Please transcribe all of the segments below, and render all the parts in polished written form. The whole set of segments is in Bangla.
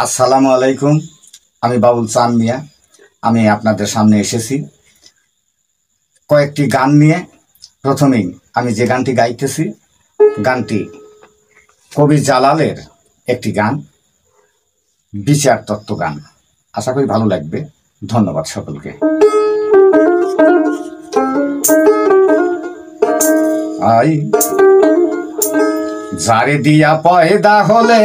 আসসালামু আলাইকুম। আমি বাউল চান মিয়া। আমি আপনাদের সামনে এসেছি কয়েকটি গান নিয়ে। প্রথমেই আমি যে গানটি গাইতেছি, গানটি কবি জালালের একটি গান, বিচার তত্ত্ব গান। আশা করি ভালো লাগবে। ধন্যবাদ সকলকে। আই যারে দিয়া পয়দা হলে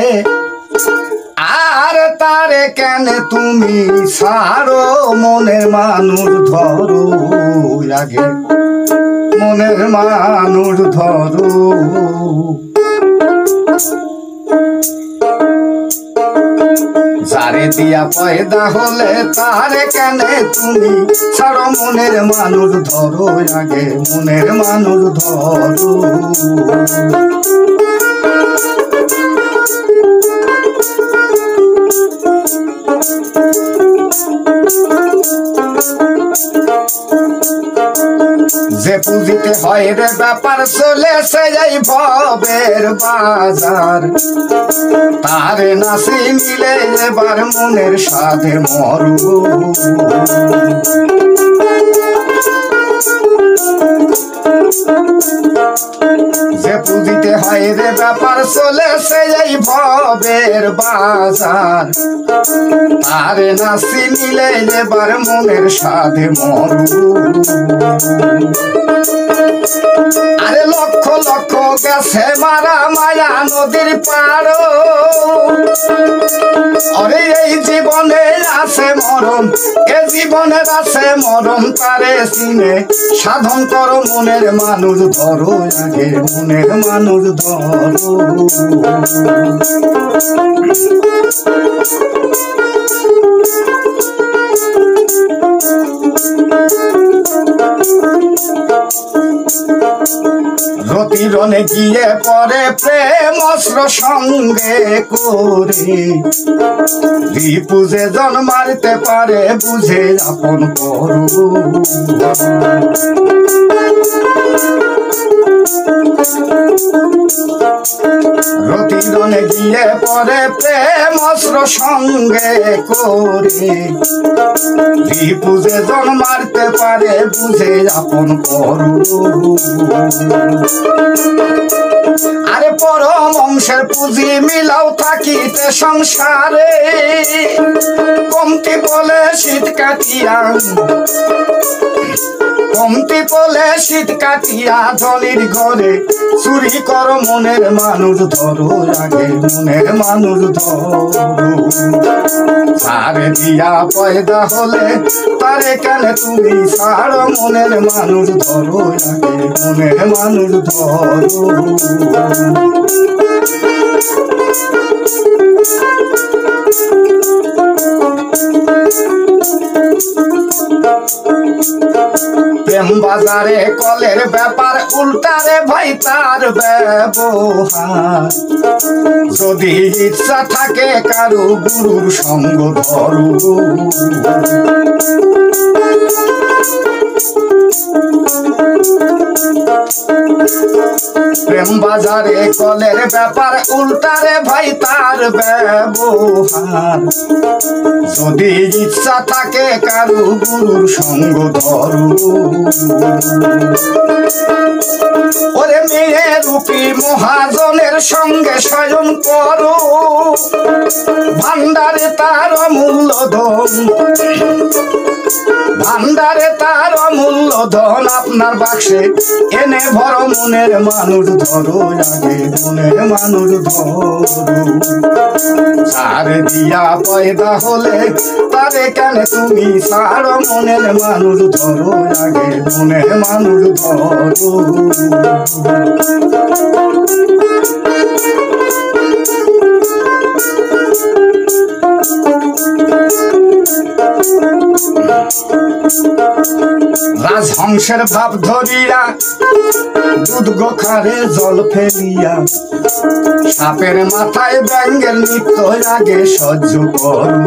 আর তারে কেন তুমি ছাড়ো, মনের মানুষ ধরো, আগে মনের মানুষ ধরো। যারে দিয়া পয়দা হলে তারে কেন তুমি ছাড়ো, মনের মানুষ ধরো, আগে মনের মানুষ ধরো। যে পুঁজিতে হয় রে ব্যাপার চলেছে এই ভবের বাজার, তারে নাসি মিলে এবার মনের সাথে মরু। যে পুঁজিতে হয় রে ব্যাপার চলেছে এই ভবের বাজার, তারে নাসি মিলে এবার মনের সাথে মরু। আরে লক্ষ লক্ষ গেছে মারা মায়া নদীর পাড়ো, আরে এই জীবনে আছে মরণ, এ জীবনের আছে মরণ, তারে চিনে সাধন করো, মনের মানুষ ধরো, আগে মনের মানুষ ধরো। রতিরনে গিয়ে পরে প্রেম অস্ত্র সঙ্গে করে, রিপুজে জন মারতে পারে বুঝে আপন করো। রতিরনে গিয়ে পরে প্রেম অস্ত্র সঙ্গে করে, রিপুজে জন মারতে পারে বুঝে আপন করো। আরে পরম অংশের পুঁজি মিলাও থাকিতে সংসারে, কমতি বলে শীত কাটিয়া, কমতি বলে শীত কাটিয়া ধনির ঘরে চুরি করো, মনের মানুষ ধরো, আগে মনের মানুষ ধরো। তারে দিয়া পয়দা হলে তারে কেন তুমি ছাড়ো, মনের মানুষ ধরো, আগে মনের মানুষ ধরো। প্রেম বাজারে কলের ব্যাপার উল্টারে ভাই তার ব্যবহার, যদি ইচ্ছা থাকে কারো গুরুর সঙ্গ ধরো। প্রেম বাজারে কলের ব্যাপার উল্টারে ভাই তার ব্যবহার, যদি ইচ্ছা থাকে কারো গুরুর সঙ্গ ধরো। ওরে মেয়ে রূপী মহাজনের সঙ্গে শয়ন করো, ভান্ডারে তার অমূল্য ধন, ভান্ডারে তার অমূল্য ধন আপনার বাক্সে এনে ভরো, মনের মানুষ ধরো, আগে মনের মানুষ ধরো। যারে দিয়া পয়দা হলে তারে কেন তুমি ছাড়ো, মনের মানুষ ধরো, আগে মনের মানুষ ধরো। রাজহংসের ভাব ধরিয়া দুধ গোখারে জল ফেলিয়া, সাপের মাথায় ব্যাঙ্গের নৃত্য আগে সহ্য করো।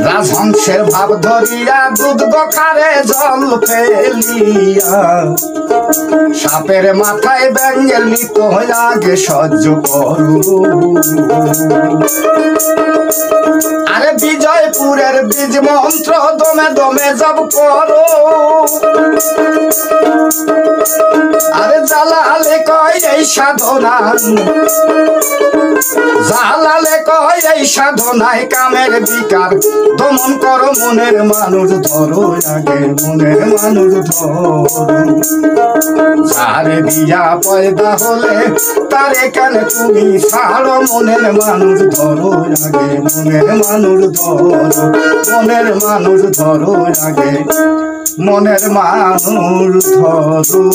রাজহংসের ভাব ধরিয়া দুধ বখারে জল ফেলিয়া সাপের মাথায় ব্যাঙ্গের নিত আগে সহ্য করু। আরে বিজয়পুরের বীজ মন্ত্র দমে দমে জপ করো। আরে জালালে কয় এই সাধনা, জালালে কয় এই সাধনায় কামের বিকার দমন করো। মনের মানুষ ধরো আগে, মনের মানুষ ধরো। যারে বিয়া পয়দা হলে তারে কেন তুমি ছাড়ো। মনের মানুষ ধরো আগে, মনের মানুষ ধরো, মনের মানুষ ধরো আগে, মনের মানুষ ধরো।